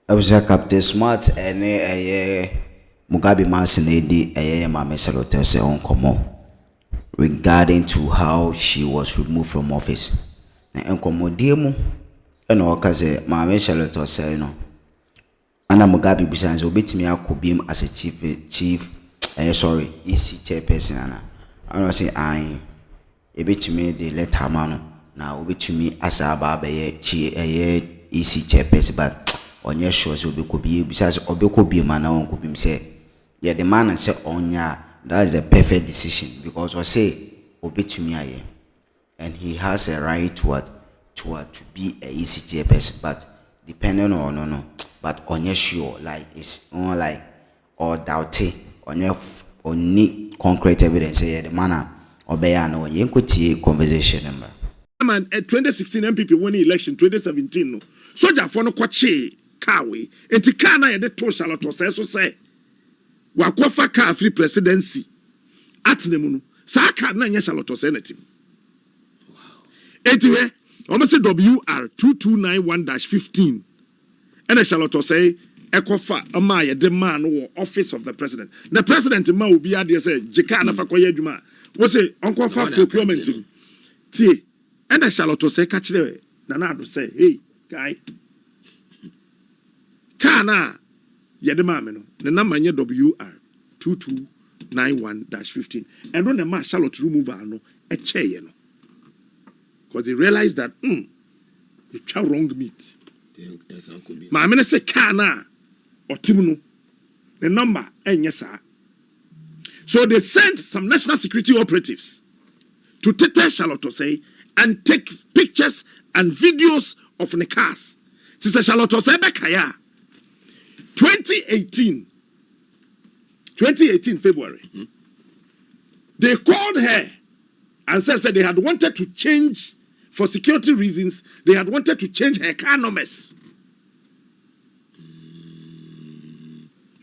I was a Captain Smart and a Mugabe Mansinedi, a Mamma Salotese on Como regarding to how she was removed from office. And Comodium and Okaze, Mamma Salotese, no. Anna Mugabe Bushans will beat me out could be as a chief, EC chairperson. Anna. I don't say I a bit to me the letter man now, be to me as a barber, EC chairperson, but. On your shows will be besides Obeko be man on could be say. Yeah, the man and say on ya that is a perfect decision because I say obey to me aye. And he has a right to be a EC chairperson, but depending on no. But on your sure like it's on like or doubting on your only concrete evidence yeah the man obey no you could conversation number. Man, 2016 MPP winning election 2017 no. Soldier for no kwache Kawe, and Tikana and the Charlotte was so say, Wakofa car free presidency at Nemunu, Saka Nanya Charlotte Senate. Wow. Anyway, almost a WR 2291-15. And a Charlotte say, Ekofa Amaya, the man or office of the president. The president ma will be at the say, Jekana Fakoyeduma, was a Uncle for procurement team. See, and a Charlotte say, catch the Nanado say, hey, guy. Kana Yademameno, the number WR 2291-15. And when the man Charlotte remove no a chair, because they realized that they try wrong meat. Mamma say Kana or Timuno, the number and yes, sir. So they sent some national security operatives to Tete Charlotte say and take pictures and videos of the cars. Sister Charlotte say Bekaya. 2018 February, they called her and said they had wanted to change, for security reasons, they had wanted to change her car numbers.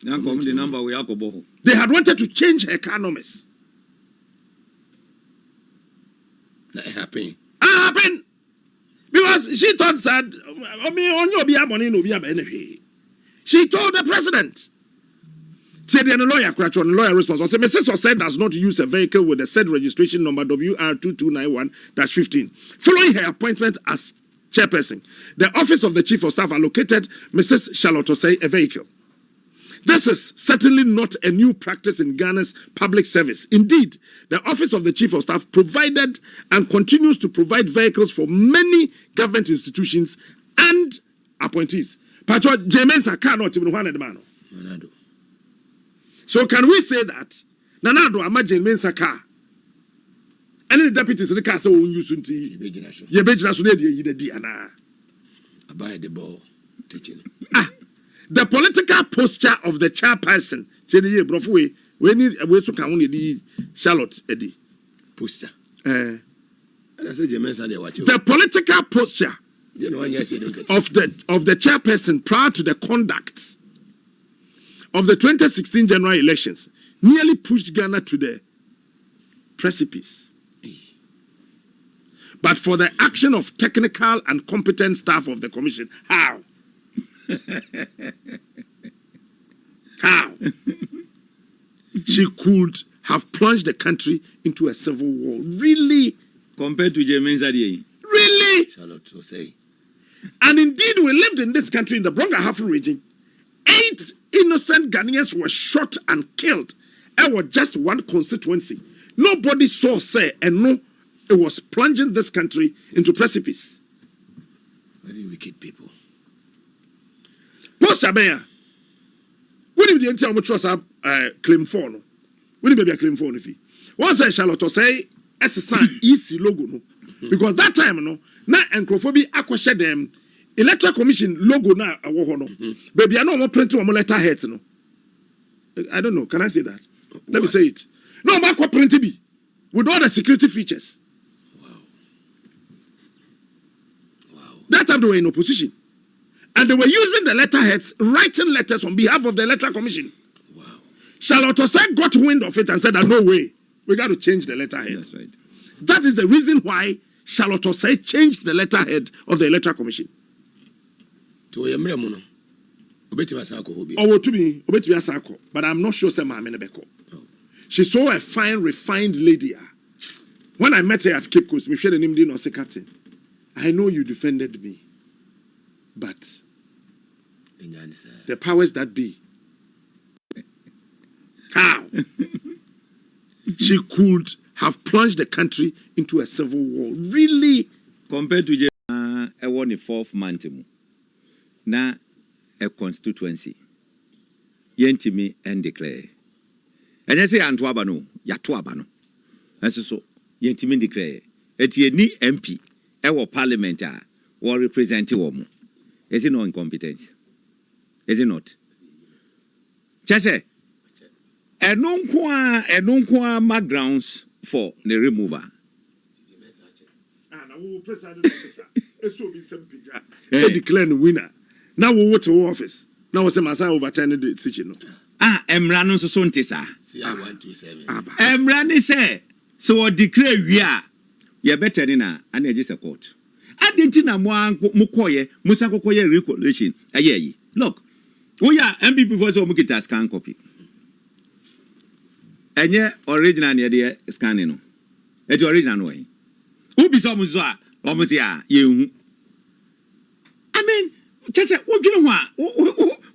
They had wanted to change her car numbers. That happened. Happened. Because she thought that, I mean, on your money, no be. She told the president. Said the lawyer response. Say Mrs. Osei does not use a vehicle with the said registration number WR2291-15. Following her appointment as chairperson, the office of the chief of staff allocated Mrs. Charlotte Osei a vehicle. This is certainly not a new practice in Ghana's public service. Indeed, the office of the chief of staff provided and continues to provide vehicles for many government institutions and appointees. Patro Jemensa cannot even one man. So can we say that Nanado imagine Mensa car? Any deputies in the castle won't use unti Yebejina Sunedi Diana. Abide the ball teaching. The political posture of the chairperson, Teddy Brofwe, we need a way to come only the Charlotte Eddie. Posture. The The political posture of the chairperson prior to the conduct of the 2016 general elections nearly pushed Ghana to the precipice. But for the action of technical and competent staff of the commission, how? How? She could have plunged the country into a civil war. Really? Compared to Jermaine Zadie. Really? Charlotte Osei. And indeed, we lived in this country in the Bronga-Hafu region. 8 innocent Ghanaians were shot and killed. It was just one constituency. Nobody saw, say, and no, it was plunging this country into precipice. Very wicked people. Post Abeya. What if the entire trust claim for no? What if a claim for no fee? Once I Charlotte Osei, as a sign, easy logo no. Because that time no, na encrophobia acquire them electoral commission logo na no. Baby, I know more print on letter head no. I don't know. Can I say that? Let me say it. No, my print be with all the security features. Wow. That time they were in opposition. And they were using the letterheads, writing letters on behalf of the electoral commission. Wow. Charlotte Osei got wind of it and said that no way, we got to change the letterhead. That's right. That is the reason why Charlotte Osei changed the letterhead of the electoral commission. To Yamremono. Obeti Masako Hobi. Or to me, Obeti Asako, but I'm not sure say Mama Nebeko. She's so a fine, refined lady. When I met her at Cape Coast, Michelle and him didn't say, Captain, I know you defended me, but the powers that be, how? She could have plunged the country into a civil war. Really? Compared to a 4th month, na a constituency. Yentimi and declare. And I say Antuabano, Yatuabano. That's so. Yentimi declare. It's ye ni MP, our parliamentar, or representing woman. Is it no incompetence? Is it not? Chase, a non qua grounds for the remover. They declare the winner. Now we went to office. Now was a massa overturning the decision. Emrano so sontisa. CR127. Emrani say, so declare we are. You better than an edges a court. I didn't know Mukoye, Musakoye recollection. Aye, look. Oh, yeah, MPP was a Mukita scan copy. And yeah, original idea scanning. It's original way. Who be some almost you. I mean, just what you know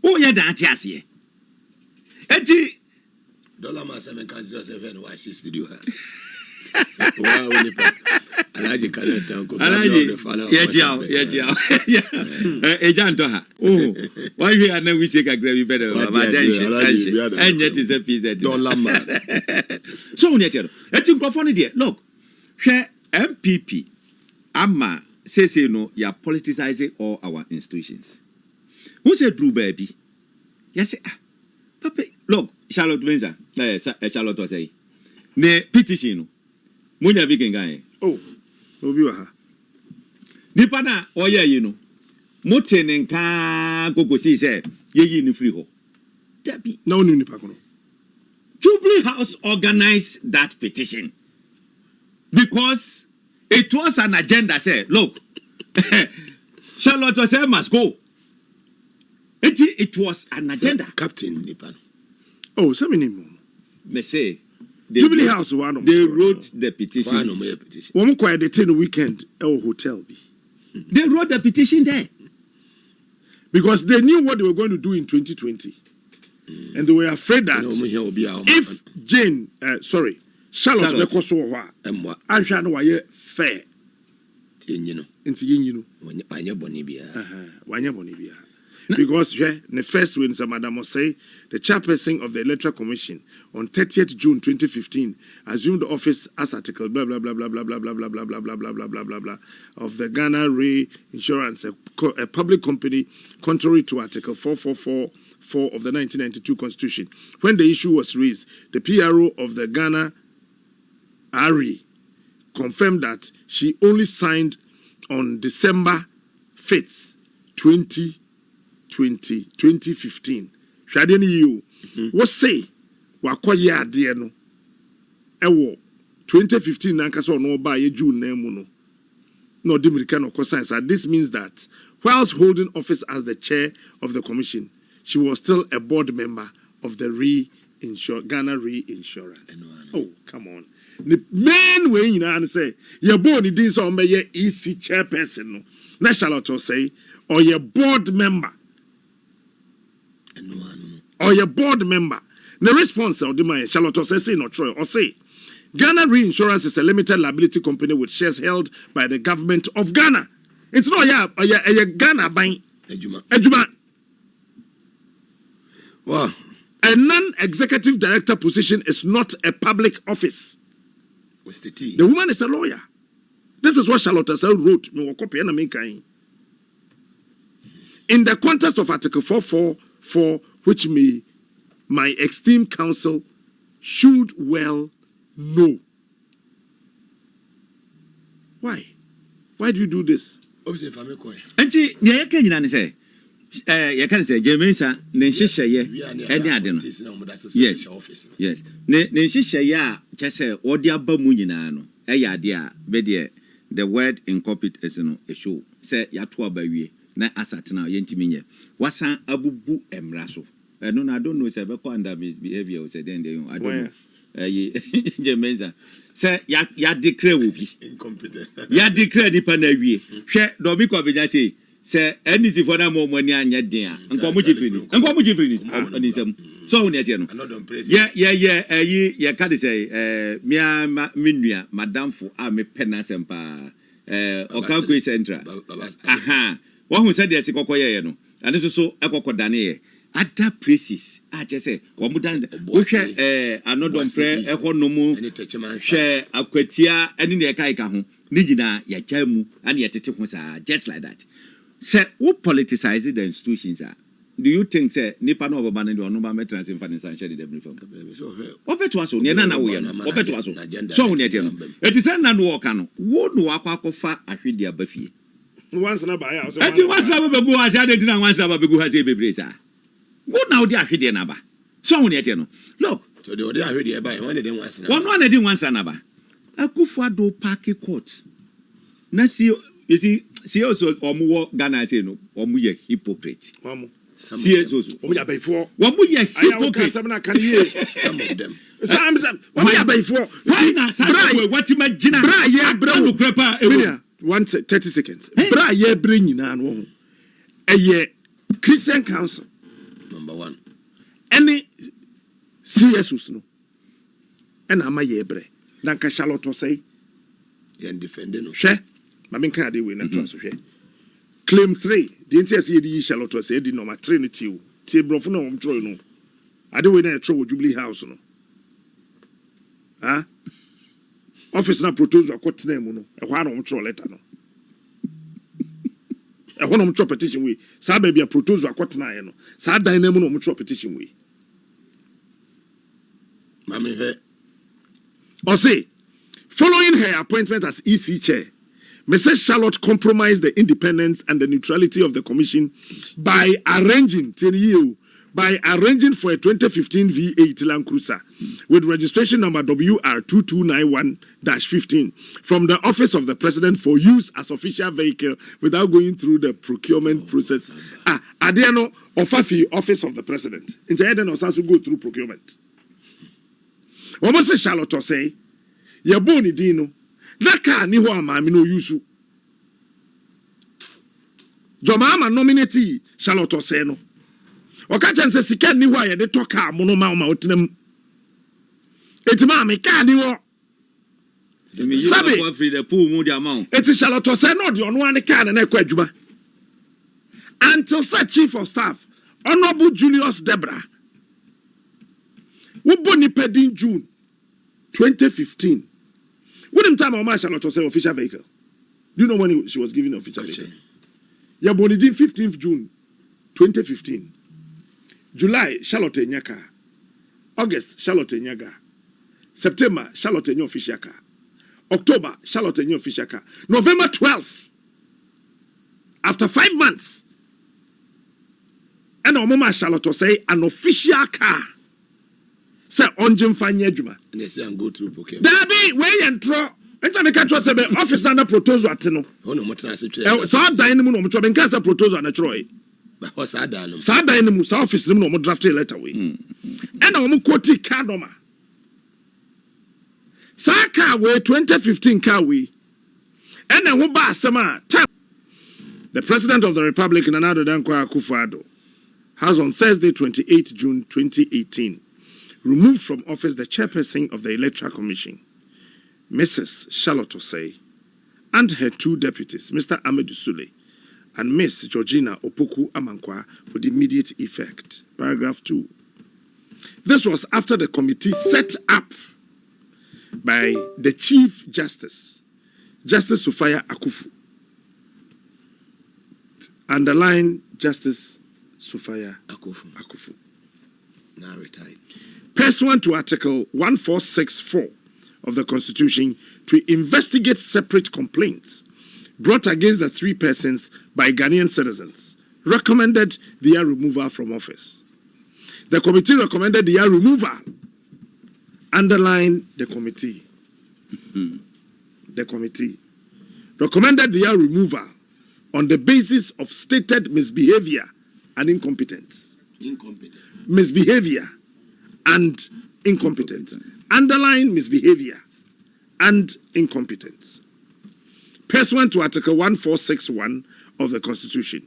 what you're that yes, ye. Eti Dollar Master and can't just have why she's to do her. Wow, Alaji can't talk about Ejantoha. Oh, why we are now we say a gravy better and yet is a piece Dollar Man. So, Netero, I think of funny dear. Look, share MPP. Amma says, you know, you are politicizing all our institutions. Who said Drew baby? Yes, Papa, look, Charlotte Windsor, Charlotte was say, ne petition. Munya big guy. Oh, Obiwa. Nipana, oh yeah, you know. Moten and Ka Gogosi said, ye in free ho. Debbie, no new Nipacono. Jubilee House organized that petition because it was an agenda. Say, look, Charlotte was say must go. It was an agenda. Captain Nipan. Oh, something me say. Jubilee House one. They wrote the petition. One quiet the 10 weekend hotel. They wrote the petition there because they knew what they were going to do in 2020, and they were afraid that if Jane, Charlotte, I'm trying to wire fair. Because the first win, Madam Osei, the chairperson of the Electoral Commission, on 30th June 2015, assumed the office as article blah blah blah blah blah blah blah blah blah blah blah blah blah blah blah blah of the Ghana Reinsurance, a public company, contrary to Article 444 of the 1992 Constitution. When the issue was raised, the PRO of the Ghana RE confirmed that she only signed on December 5th, 2015. Shade ni you. What say? Wakoye ade no. Ewo 2015 nanka so no ba ye June na mu no. No American no science. This means that whilst holding office as the chair of the commission, she was still a board member of the Ghana Reinsurance. Oh, come on. The main way you know say your board ni din so be ye EC chairperson no. Na Charlotte say or your board member. Or your board member. The response of the man, Charlotte say no Troy or say Ghana Reinsurance is a limited liability company with shares held by the government of Ghana. It's not a Ghana buying Ejuma. Wow. A non-executive director position is not a public office. What's the tea? The woman is a lawyer. This is what Charlotte wrote. In the context of Article 444, which my esteemed counsel should well know. Why? Why do you do this? Enti ye ka nyina ne say ye kan say Jemensa ne hyehyeye ene ade no. Yes. Yes. Ne hyehyeye a chese odi aba mu nyina no eye ade a be de the word incompetent is no e show say yato aba wie na asatena yentimi nye wasan abubu emra so no I don't know say be ko under misbehavior say then I don't know Jemenza say ya declare will be incompetent ya declare di pa na wie hwe do bi ko beja say any si for na mo money anya den a nko mo jifrinis oni sam so woni ate no yeah ka dey say mia menua madam fo a me pena sempa Okakwe Central aha wo hu say dey se kokoye no ane so ekokodane ye other places just say wo mudan wo hwe anodon pre ekonomu hwe akwatia ene ne kai ka ho ni gina ya chamu ane ya tete ho sa just like that say who politicize the institutions do you think say nipa no obaba ne do no ba metrans in financial the reform opeto aso ne na wo ye no opeto aso so ne tie no eti say na no ka no wo no akwakofa ahwede abafie once na ba ya so eti once na ba begu ha say ade na once na ba begu ha say bebre sa wo na wo di ahwede na ba so ne tie no look so the odi ahwede e ba e one dey once na one na dey once na ba Akufo-Addo park court na see you see also omuwo Ghana say no omu ye hypocrite see also omu ya baifo omu ye hypocrite some of them omu ya baifo why na say what ma gina bra ye bra no krepa 30 seconds bra ye bra nyina no ho eye Christian Council number 1 any CSUs no and ama ye bra na nka Charlotte Osei ye defending no hwe ma men kan ade we na to aso hwe claim 3 the NTS ye di Charlotte Osei di number 3 ni tiu tie brofo na wom tro no ade we na e tro Jubilee House no office na proposal akotena mu no e hwa na wom tro letter no e hwa na wom tro petition we sa ba bia proposal akotena ye no sa dan na mu na wom tro petition we mami he Osei, following her appointment as EC chair, Mrs. Charlotte compromised the independence and the neutrality of the commission by arranging for a 2015 V8 Land Cruiser with registration number WR2291-15 from the office of the president for use as official vehicle without going through the procurement process. Adiano Ofafi office of the president. Instead, also go through procurement. Almost Charlotte Osei, ya boni dino, naka ni ho amami no yusu. Jomama nominati Charlotte Osei no. Oka chanse sika ni ho ya de toka mo no ma otenam. Etima me ka ni ho. Sabe eti Charlotte Osei no de ono ane ka na ekwa adwuma. Until such chief of staff, Honorable Julius Debra Wuboni Pedin June 2015. When time Oma Charlotte Osei official vehicle. Do you know when she was given official vehicle? Yeah, Bonidin 15th June 2015. July Charlotte Nyaka. August Charlotte Nyaga. September Charlotte Ny official car. October Charlotte Ny official car. November 12th. After 5 months. And Oma Charlotte Osei an official car. Say onjim fanye adwuma and they say and go through procurement dabi we yentro enta me ka tro se be office na proposal ate no no mo tena se twa sa dan ni mu no mo tro be nka se proposal na tro e ba ho sa dan no ni mu sa office ni mu no mo draft letter we and na mo quote ka normal sa ka we 2015 ka we and na ho ba asema the president of the republic Nana Dankwa Akufo-Addo has on Thursday 28 June 2018 removed from office the chairperson of the Electoral Commission, Mrs. Charlotte Osei, and her 2 deputies, Mr. Amadou Sule and Miss Georgina Opoku Amankwa, with immediate effect. Paragraph 2. This was after the committee set up by the Chief Justice, Justice Sufaya Akufu. Underline Justice Sufaya Akufu. Now retired. Pursuant to Article 1464 of the Constitution, to investigate separate complaints brought against the 3 persons by Ghanaian citizens, recommended their removal from office. The committee recommended their removal. Underline the committee. The committee recommended their removal on the basis of stated misbehavior and incompetence. Misbehavior and incompetence. Underlying misbehavior and incompetence. Pursuant to Article 1461 of the Constitution.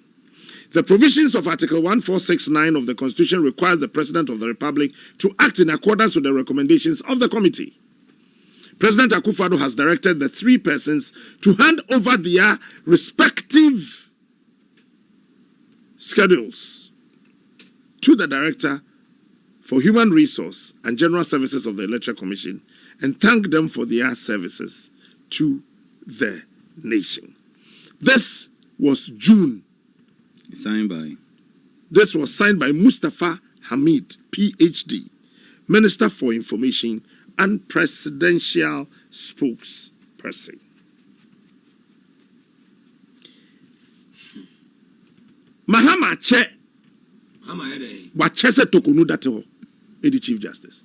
The provisions of Article 1469 of the Constitution require the President of the Republic to act in accordance with the recommendations of the committee. President Akufo-Addo has directed the three persons to hand over their respective schedules to the Director for Human Resource and General Services of the Electoral Commission and thank them for their services to the nation. This was June. This was signed by Mustafa Hamid, PhD, Minister for Information and Presidential Spokesperson. Mahama Che Wachese Tokunu Dateho, the Chief Justice.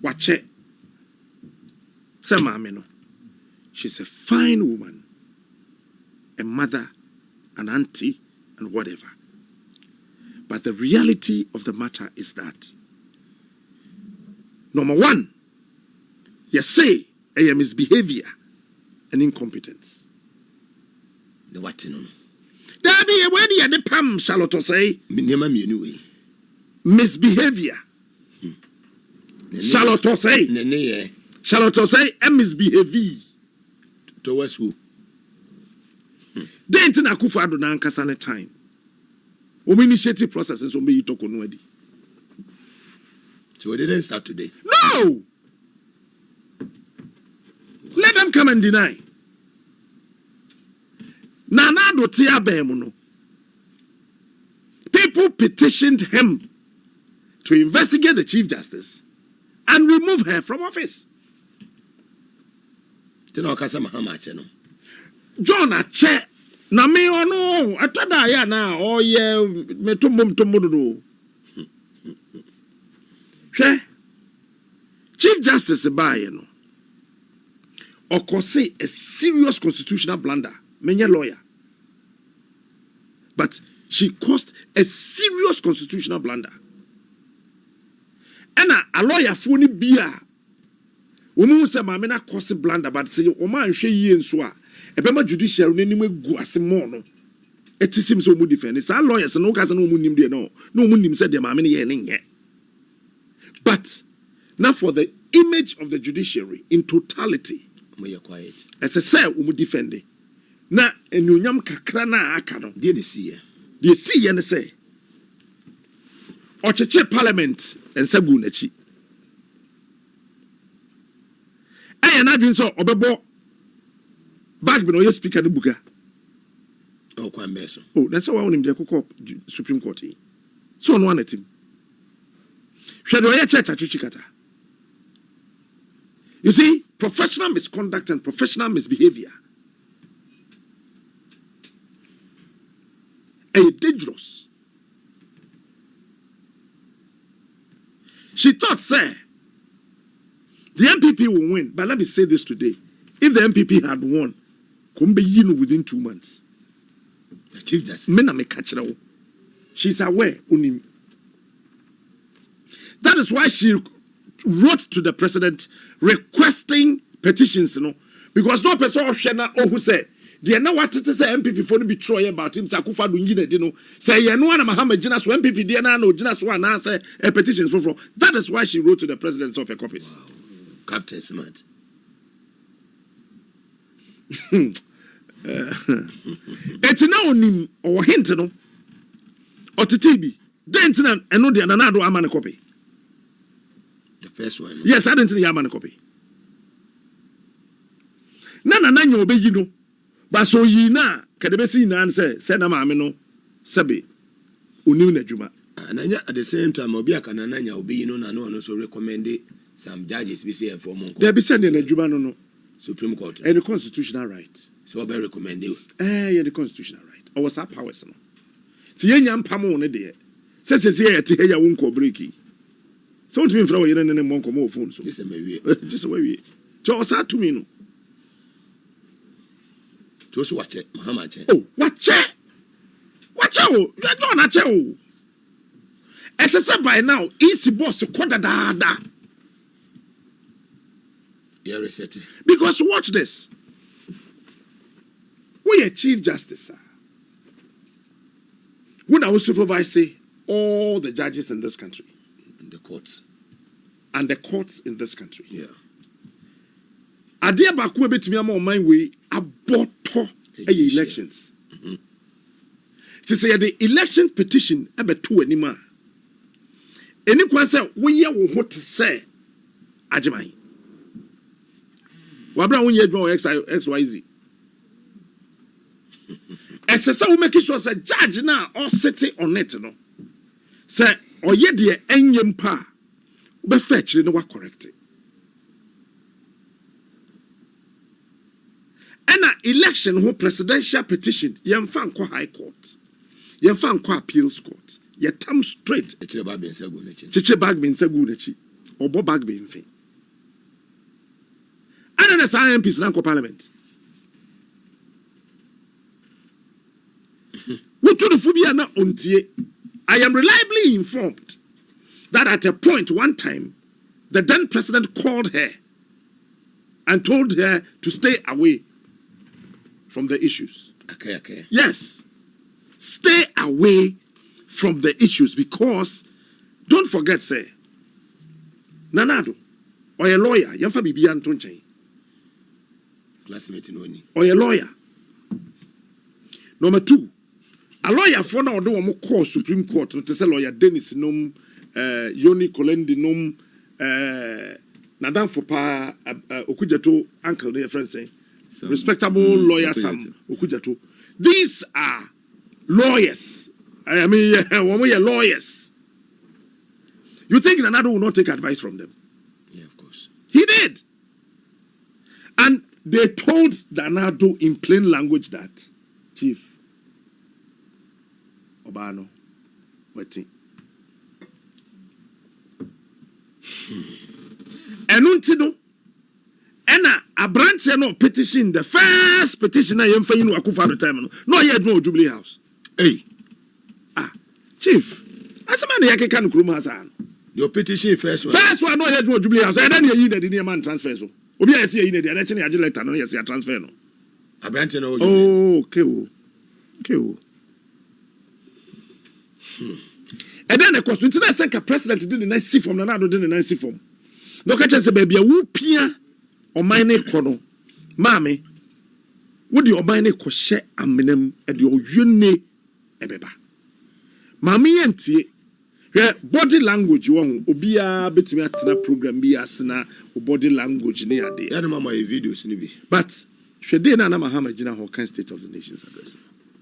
Wache. She's a fine woman, a mother, an auntie, and whatever. But the reality of the matter is that, number one, you say a misbehavior and incompetence. The what no? There be a way the Pam Charlotte Osei misbehavior. Charlotte Osei. Charlotte Osei and misbehavior. Towards who? They ain't Akufo-Addo na ankasa time. We initiative processes on me talk on ready. So it didn't start today. No. Let them come and deny. Nana do tia bemuno. People petitioned him to investigate the Chief Justice and remove her from office. Tino kasa Mahama Che no. John Ache na me ono atada ya na oye metumbo. Hwe Chief Justice baye no. Okose a serious constitutional blunder. Menya lawyer. But she caused a serious constitutional blunder. And a lawyer phone bia. Woman say mamena cause blunder, but say Oma nhwe yi nso a ebema judicial n'anim egu ase mo no. Etisim so mu defend. Say lawyers no ka say no mu nim de no. No mu nim say de mamena ye ne. But now for the image of the judiciary in totality, we quiet. As I say, we defend it. Na enyonyam kakra na aka no. De see and say. Ocheche parliament and sabu nachi. Aya na dwin so obebo bag bi no ye speaker no buga. Oh kwambe so. Oh, that's why onim de kokop Supreme Court. So no anatim. Hwede oye church achuchikata. You see, professional misconduct and professional misbehavior are dangerous. She thought, sir, the MPP will win. But let me say this today. If the MPP had won, Kumbe Yinu within 2 months. Achieve that. Mena me catch her. She's aware. That is why she wrote to the president requesting petitions, because no person of Shena or who say, they know what to say MPP for be Troy about him, Akufo-Addo Ngine, say, you know, Muhammad Jinas, MPP, DNA, no, Jinas, one answer a petition for. That is why she wrote to the president of her copies. Wow. Captain Smart. It's now nim or hint, no, or TTB, then, and no, the another Amana copy. The first one. Yes, I didn't see Yamana copy. Nana nanyo be you know. But so ye na kadebesi na answer send na maame no sabe oniu na dwuma. And at the same time obi aka na nanya obi you know na no also recommend some judges be say for monko. They be sending na dwuma no Supreme Court. And the constitutional right. So be recommend you. Yeah, the constitutional right. Or what's our powers no. Ti yenya mpamo ne de. Se ye te ya wonko breaki. So what mean for you and then monk more phone so This is maybe just away we just to me no to watch it Muhammad. oh watch it you don't watch it as I said by now easy boss quarter da Yeah, reset. because watch this we are chief justice sir. When I will supervise all the judges in this country In the courts. and the courts in this country. Yeah. Adia baku ebetimi ama oman we aboto elections. To say the election petition ebeto anima. Eni kwan say we ye wo ho te say ajeman. Wabra won ye adwuma XYZ. Esesa we make sure say judge na or sitting on it no. Say oye de enyem pa be fetch no wa correct it. And election who presidential petition yemfa nko high court. Yemfa nko appeals court. Ye tam straight. Chiche bag bin segu nechi. Chiche bag bin segu nechi. Obo bag bin fin. And then the MPs na nko parliament. Wutu the phobia na ontie. I am reliably informed that at a point one time the then president called her and told her to stay away from the issues. Okay. Yes. Stay away from the issues because don't forget, say, Nanado, or a lawyer, Yamfa Bibian Tunche. Classmate no ni. Or a lawyer. Number 2, a lawyer for now do more call Supreme Court to say lawyer Dennis Num, Yoni Kolendi Num, Nadam Fopa Okujato, uncle, their friend say. Respectable lawyer Sam Okujato. These are lawyers. I mean, when we are lawyers, you think Nanado will not take advice from them? Yeah, of course. He did. And they told Nanado in plain language that, Chief Obano, waiting. Enuntino. Ena Abrante no petition, the first petition I am for you Akufa retirement. No, yet no Jubilee House. Hey. Chief. As a man yake kan krum hasan. Your petition first one. First one no yet no Jubilee House. And then you need the man transfer so. Obi I see you need the election ya letter no yes ya transfer no. Abrante no. Oh, okay. And then of course we didn't say president didn't nice see from Nanado didn't nice see from. No catch say baby a wo pia o mine kono. Mame wo de o mine ko hye amenam e de o yune ebeba. Mami yentie body language won obia betimi atena program bi asena body language ne ade. Ya no mama videos ni bi. But hwede na Mahama gina ho kan State of the Nations address.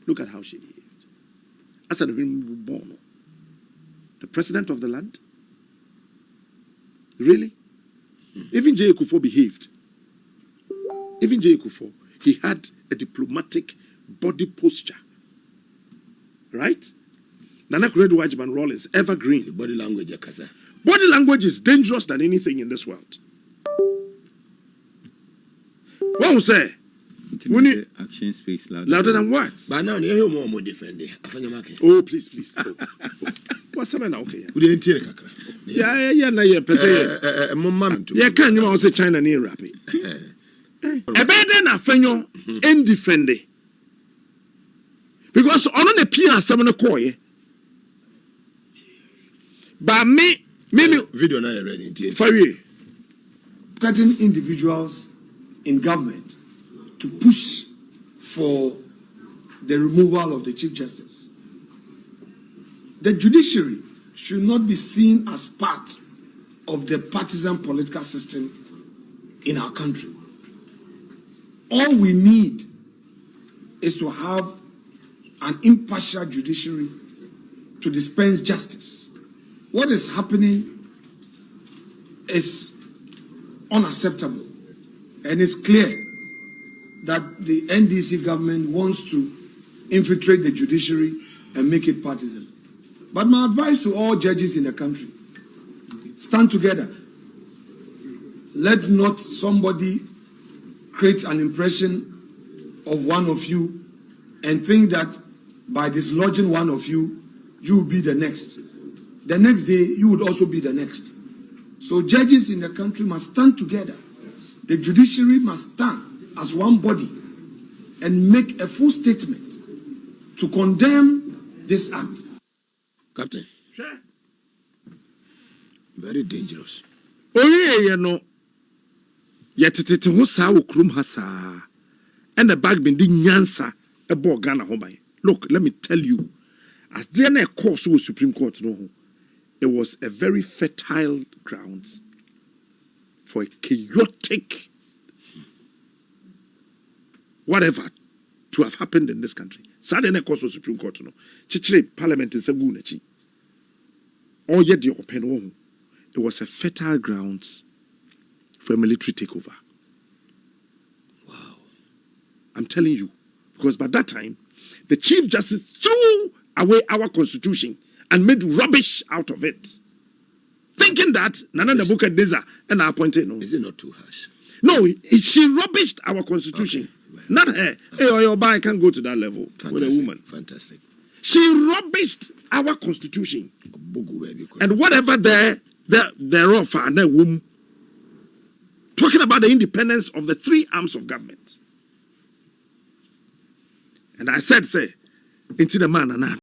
Look at how she behaved. As a born the president of the land. Really? Even J. Kufuor behaved. Even J. Kufuor, he had a diplomatic body posture. Right? Nana Kuredu Wajiban Rollins, evergreen. Body language akasa. Body language is dangerous than anything in this world. What will say? When you, action speaks louder than words. But now you hear more defend it. Afanya market. Oh, please. What's the matter? Okay. We didn't hear kakra. Yeah, na yeah, per se. Yeah, can you say China near rapid? Ebede na fenyo indefende. Because on the Pia Samana Koye. But me video now ready. For you. Certain individuals in government to push for the removal of the Chief Justice. The judiciary should not be seen as part of the partisan political system in our country. All we need is to have an impartial judiciary to dispense justice. What is happening is unacceptable, and it's clear that the NDC government wants to infiltrate the judiciary and make it partisan. But my advice to all judges in the country, stand together. Let not somebody create an impression of one of you and think that by dislodging one of you, you will be the next. The next day, you would also be the next. So judges in the country must stand together. The judiciary must stand as one body and make a full statement to condemn this act. Captain. Very dangerous. Oye, no. Yetete ho sa wo krum ha sa. And the bag been di nyansa e bo Ghana ho ban. Look, let me tell you. As there na course with Supreme Court no, it was a very fertile ground for a chaotic whatever to have happened in this country. Sada na course with Supreme Court no. Chichire parliament in Sagu na chi. All yet the open one. It was a fertile ground for a military takeover. Wow. I'm telling you. Because by that time, the Chief Justice threw away our constitution and made rubbish out of it. Thinking that Nana Nebuchadnezzar and I appointed no. Is it not too harsh? No, she rubbished our constitution. Okay, well. Not her. Hey, your boy can't go to that level with a woman. Fantastic. She rubbished our constitution. And whatever thereof and their womb. Talking about the independence of the three arms of government. And I said, say, into the man and